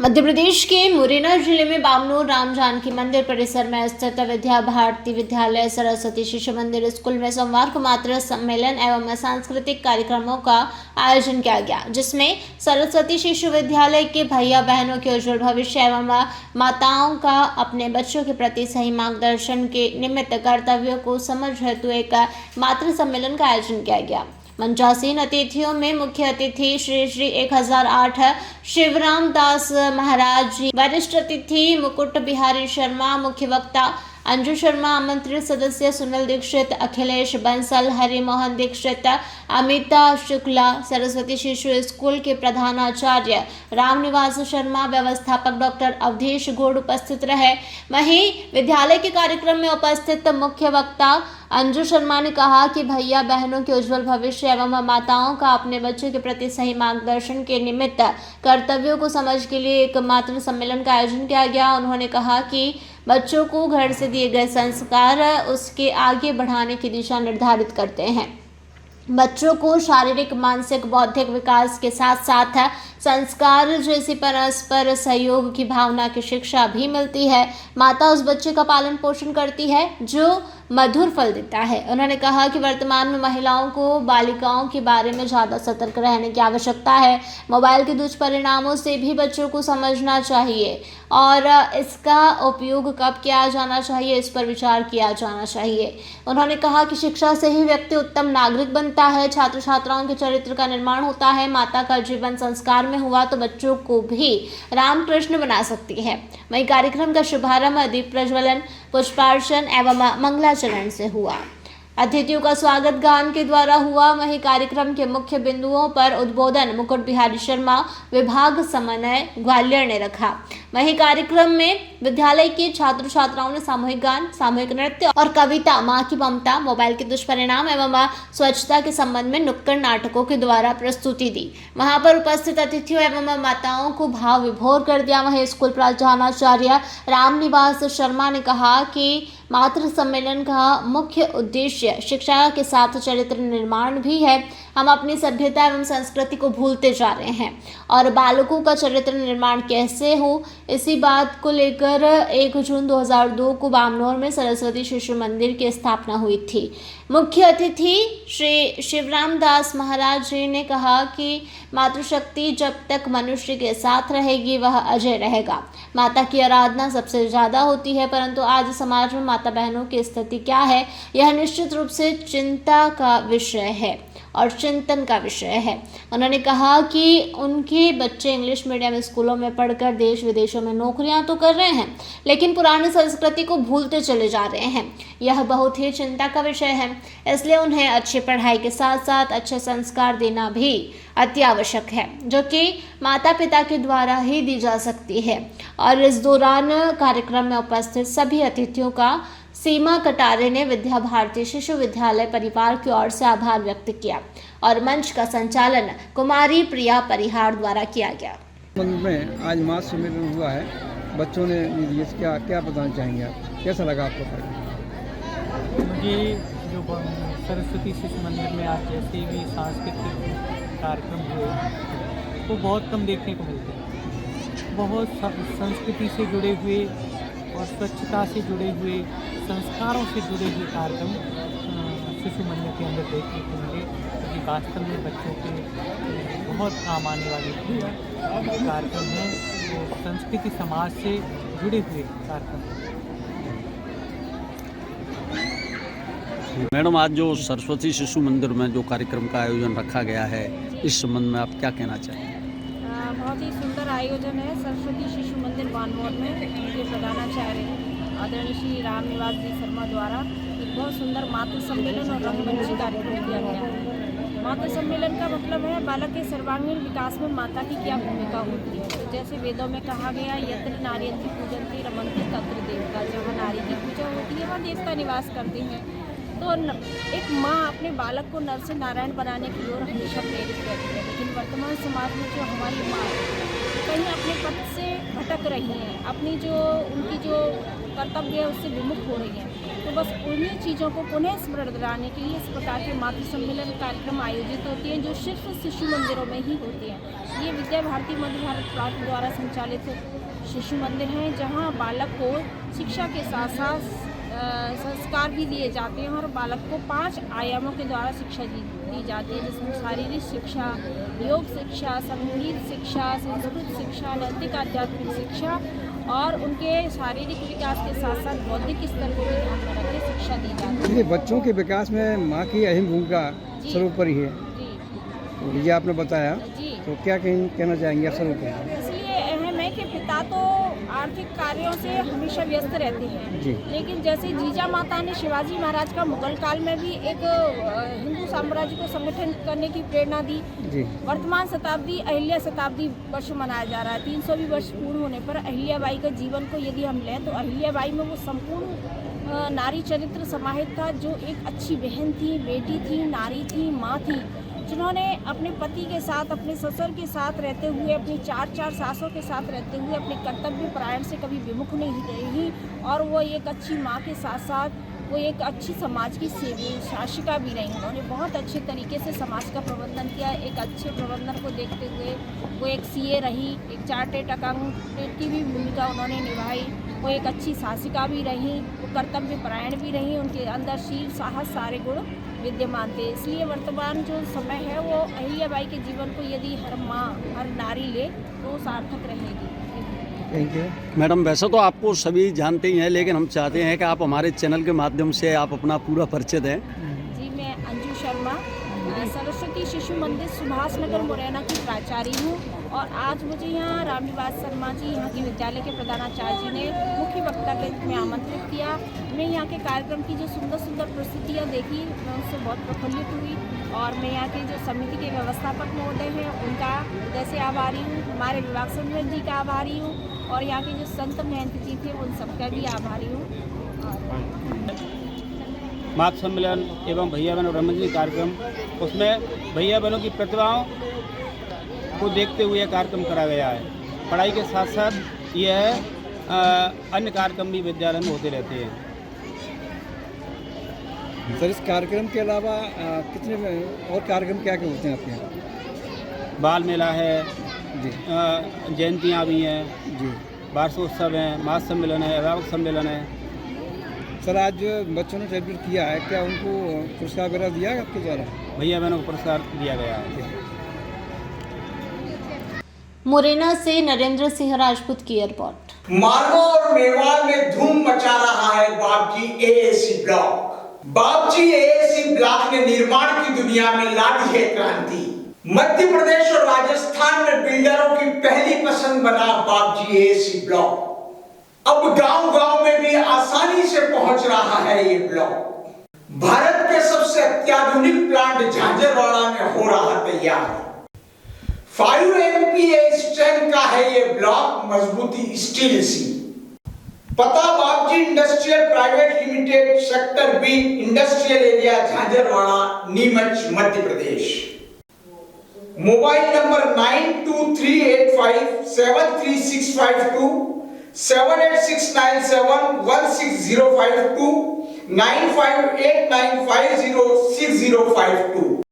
मध्य प्रदेश के मुरैना जिले में बामनोर राम जानकी मंदिर परिसर में स्थित विद्या भारती विद्यालय सरस्वती शिशु मंदिर स्कूल में सोमवार को मातृ सम्मेलन एवं सांस्कृतिक कार्यक्रमों का आयोजन किया गया, जिसमें सरस्वती शिशु विद्यालय के भैया बहनों के उज्जवल भविष्य एवं माताओं का अपने बच्चों के प्रति सही मार्गदर्शन के निमित्त कर्तव्यों को समझ हेतु एक मातृ सम्मेलन का आयोजन किया गया। मंचासीन अतिथियों में मुख्य अतिथि श्री 1008 शिवराम दास महाराज जी, वरिष्ठ अतिथि मुकुट बिहारी शर्मा, मुख्य वक्ता अंजू शर्मा, आमंत्रित सदस्य सुनील दीक्षित, अखिलेश बंसल, हरिमोहन दीक्षित, अमिता शुक्ला, सरस्वती शिशु स्कूल के प्रधानाचार्य रामनिवास शर्मा, व्यवस्थापक डॉक्टर अवधेश गौड़ उपस्थित रहे। वहीं विद्यालय के कार्यक्रम में उपस्थित मुख्य वक्ता अंजू शर्मा ने कहा कि भैया बहनों के उज्जवल भविष्य एवं माताओं का अपने बच्चों के प्रति सही मार्गदर्शन के निमित्त कर्तव्यों को समझ के लिए एक मातृ सम्मेलन का आयोजन किया गया। उन्होंने कहा कि बच्चों को घर से दिए गए संस्कार उसके आगे बढ़ाने की दिशा निर्धारित करते हैं। बच्चों को शारीरिक, मानसिक, बौद्धिक विकास के साथ साथ संस्कार जैसी परस्पर सहयोग की भावना की शिक्षा भी मिलती है। माता उस बच्चे का पालन पोषण करती है जो मधुर फल देता है। उन्होंने कहा कि वर्तमान में महिलाओं को बालिकाओं के बारे में ज़्यादा सतर्क रहने की आवश्यकता है। मोबाइल के दुष्परिणामों से भी बच्चों को समझना चाहिए और इसका उपयोग कब किया जाना चाहिए, इस पर विचार किया जाना चाहिए। उन्होंने कहा कि शिक्षा से ही व्यक्ति उत्तम नागरिक बनता है, छात्र छात्राओं के चरित्र का निर्माण होता है। माता का जीवन संस्कार में हुआ तो बच्चों को भी रामकृष्ण बना सकती है। वहीं कार्यक्रम का शुभारंभ दीप प्रज्वलन, पुष्पार्चन एवं मंगलाचरण से हुआ। अतिथियों का स्वागत गान के द्वारा हुआ। वहीं कार्यक्रम के मुख्य बिंदुओं पर उद्बोधन मुकुट बिहारी शर्मा, विभाग समन्वय ग्वालियर ने रखा। वहीं कार्यक्रम में विद्यालय के छात्र छात्राओं ने सामूहिक गान, सामूहिक नृत्य और कविता, माँ की ममता, मोबाइल के दुष्परिणाम एवं स्वच्छता के संबंध में नुक्कड़ नाटकों के द्वारा प्रस्तुति दी। वहां पर उपस्थित अतिथियों एवं माताओं को भाव विभोर कर दिया। वहीं स्कूल प्रधानाचार्य रामनिवास शर्मा ने कहा कि मातृ सम्मेलन का मुख्य उद्देश्य शिक्षा के साथ चरित्र निर्माण भी है। हम अपनी सभ्यता एवं संस्कृति को भूलते जा रहे हैं और बालकों का चरित्र निर्माण कैसे हो, इसी बात को लेकर 1 जून 2002 को बामनोर में सरस्वती शिशु मंदिर की स्थापना हुई थी। मुख्य अतिथि श्री शिवराम दास महाराज जी ने कहा कि मातृशक्ति जब तक मनुष्य के साथ रहेगी वह अजय रहेगा। माता की आराधना सबसे ज़्यादा होती है, परंतु आज समाज में माता बहनों की स्थिति क्या है, यह निश्चित रूप से चिंता का विषय है और चिंतन का विषय है। उन्होंने कहा कि उनके बच्चे इंग्लिश मीडियम स्कूलों में पढ़कर देश विदेशों में नौकरियां तो कर रहे हैं, लेकिन पुरानी संस्कृति को भूलते चले जा रहे हैं। यह बहुत ही चिंता का विषय है, इसलिए उन्हें अच्छी पढ़ाई के साथ साथ अच्छे संस्कार देना भी अति आवश्यक है, जो कि माता पिता के द्वारा ही दी जा सकती है। और इस दौरान कार्यक्रम में उपस्थित सभी अतिथियों का सीमा कटारे ने विद्या भारती शिशु विद्यालय परिवार की ओर से आभार व्यक्त किया और मंच का संचालन कुमारी प्रिया परिहार द्वारा किया गया। में आज मातृ सम्मेलन हुआ है, बच्चों ने क्या क्या बताना चाहेंगे आप, कैसा लगा आपको? मुझे जो सरस्वती शिशु मंदिर में आज जैसे भी सांस्कृतिक कार्यक्रम हुए वो बहुत कम देखने को मिलते हैं। बहुत संस्कृति से जुड़े हुए और स्वच्छता से जुड़े हुए, संस्कारों से जुड़े हुए कार्यक्रम शिशु मंदिर के अंदर देखने को मिले, क्योंकि वास्तव में बच्चों के बहुत काम आने वाले कार्यक्रम हैं। वो संस्कृति समाज से जुड़े हुए कार्यक्रम हैं। मैडम, आज जो सरस्वती शिशु मंदिर में जो कार्यक्रम का आयोजन रखा गया है, इस संबंध में आप क्या कहना चाहेंगे? बहुत ही सुंदर आयोजन है सरस्वती शिशु मंदिर बानमोर में। उनके प्रधानाचार्य आदरणीय श्री रामनिवास जी शर्मा द्वारा एक बहुत सुंदर मातृ सम्मेलन और रंगमंची कार्यक्रम किया गया है। मातृ सम्मेलन का मतलब है बालक के सर्वांगीण विकास में माता की क्या भूमिका होती है। तो जैसे वेदों में कहा गया, यत्र नार्यन्ति पूजन्ति रमन्ति तत्र देवता, जहाँ नारी की पूजा होती है वहाँ देवता निवास करते हैं। तो एक माँ अपने बालक को नर से नारायण बनाने की ओर हमेशा प्रेरित रहती है, लेकिन वर्तमान समाज में जो हमारी माँ कहीं अपने पद से भटक रही हैं, अपनी जो उनकी जो कर्तव्य है उससे विमुख हो रही हैं। तो बस उन्हीं चीज़ों को पुनः स्मरण दिलाने के लिए इस प्रकार के मातृ सम्मेलन कार्यक्रम आयोजित होते हैं, जो सिर्फ शिशु मंदिरों में ही होते हैं। ये विद्या भारती मध्य भारत प्रांत द्वारा संचालित शिशु मंदिर हैं, जहाँ बालक को शिक्षा के साथ साथ संस्कार भी दिए जाते हैं और बालक को 5 आयामों के द्वारा शिक्षा दी जाती है, जिसमें शारीरिक शिक्षा, योग शिक्षा, संगीत शिक्षा, संस्कृत शिक्षा, नैतिक आध्यात्मिक शिक्षा और उनके शारीरिक विकास के साथ साथ बौद्धिक स्तर को भी ध्यान में रख के शिक्षा दी जाती है। ये बच्चों के विकास में माँ की अहम भूमिका जी। सर्वोपरि है, जी तो ये आपने बताया, जी, तो क्या कहना चाहेंगे आप सर्वोपरि? इसलिए अहम है कि पिता तो आर्थिक कार्यों से हमेशा व्यस्त रहते हैं, जी। लेकिन जैसे जीजा माता ने शिवाजी महाराज का मुगल काल में भी एक हिंदू साम्राज्य को संगठन करने की प्रेरणा दी। जी। वर्तमान शताब्दी अहिल्या शताब्दी वर्ष मनाया जा रहा है। 320 वर्ष पूर्ण होने पर अहिल्याबाई का जीवन को यदि हम लें तो अहिल्याबाई में वो संपूर्ण नारी चरित्र समाहित था, जो एक अच्छी बहन थी, बेटी थी, नारी थी, माँ थी, जिन्होंने अपने पति के साथ, अपने ससुर के साथ रहते हुए, अपनी 4 सासों के साथ रहते हुए अपने कर्तव्य परायण से कभी विमुख नहीं रही और वो एक अच्छी माँ के साथ साथ वो एक अच्छी समाज की शासिका भी रही। उन्होंने बहुत अच्छे तरीके से समाज का प्रबंधन किया। एक अच्छे प्रबंधन को देखते हुए वो एक सीए रही, एक चार्टेड अकाउंटेंट की भी भूमिका उन्होंने निभाई। वो एक अच्छी शासिका भी रही, वो कर्तव्य परायण भी रही, उनके अंदर शील, साहस सारे गुण विद्यमान थे। इसलिए वर्तमान जो समय है वो अहिल्याबाई के जीवन को यदि हर माँ, हर नारी ले तो सार्थक रहेगी। थैंक यू मैडम, वैसे तो आपको सभी जानते ही हैं, लेकिन हम चाहते हैं कि आप हमारे चैनल के माध्यम से आप अपना पूरा परिचय दें। जी, मैं अंजू शर्मा, सरस्वती शिशु मंदिर सुभाष नगर मुरैना की प्राचार्य हूँ और आज मुझे यहाँ रामनिवास शर्मा जी, यहाँ के विद्यालय के प्रधानाचार्य जी ने मुख्य वक्ता के रूप में आमंत्रित किया। मैं यहाँ के कार्यक्रम की जो सुंदर सुंदर प्रस्तुतियाँ देखी, मैं उससे बहुत प्रफुल्लित हुई और मैं यहाँ के जो समिति के व्यवस्थापक महोदय हैं उनका हृदय से आभारी हूँ, हमारे विभाग संयोजक जी का आभारी हूँ और यहाँ के जो संत महंत जी थे उन सबका भी आभारी हूँ। मातृ सम्मेलन एवं भैया बहनों रमंजनी कार्यक्रम, उसमें भैया बहनों की प्रतिभाओं को देखते हुए कार्यक्रम करा गया है। पढ़ाई के साथ साथ यह अन्य कार्यक्रम भी विद्यालय में होते रहते हैं। सर, इस कार्यक्रम के अलावा कितने और कार्यक्रम क्या क्या होते हैं आपके यहाँ? बाल मेला है जी। जयंतियाँ भी हैं जी। वार्षिकोत्सव हैं, मातृ सम्मेलन है, अभिभावक सम्मेलन है। सर, आज जो बच्चों ने सेलिब्रेट किया है, क्या उनको पुरस्कार वगैरह दिया है आपके द्वारा? भैया बहनों को पुरस्कार दिया गया है। मुरैना से नरेंद्र सिंह राजपूत की रिपोर्ट। मालवा और मेवाड़ में धूम मचा रहा है Bapji AAC block. Bapji AAC block ने निर्माण की दुनिया में ला दी है क्रांति। मध्य प्रदेश और राजस्थान में बिल्डरों की पहली पसंद बना बापजी एएसी ब्लॉक। अब गांव-गांव में भी आसानी से पहुंच रहा है ये ब्लॉक। भारत के सबसे अत्याधुनिक प्लांट झांझरवाड़ा में हो रहा तैयार। 5 MPa स्ट्रेंथ का है ये ब्लॉक, मजबूती स्टील सी। पता Bapji industrial private limited, sector B, industrial area, Jhanjharwada, Neemuch, Madhya Pradesh. Mobile number 9238573652, 7869716052, 9589506052।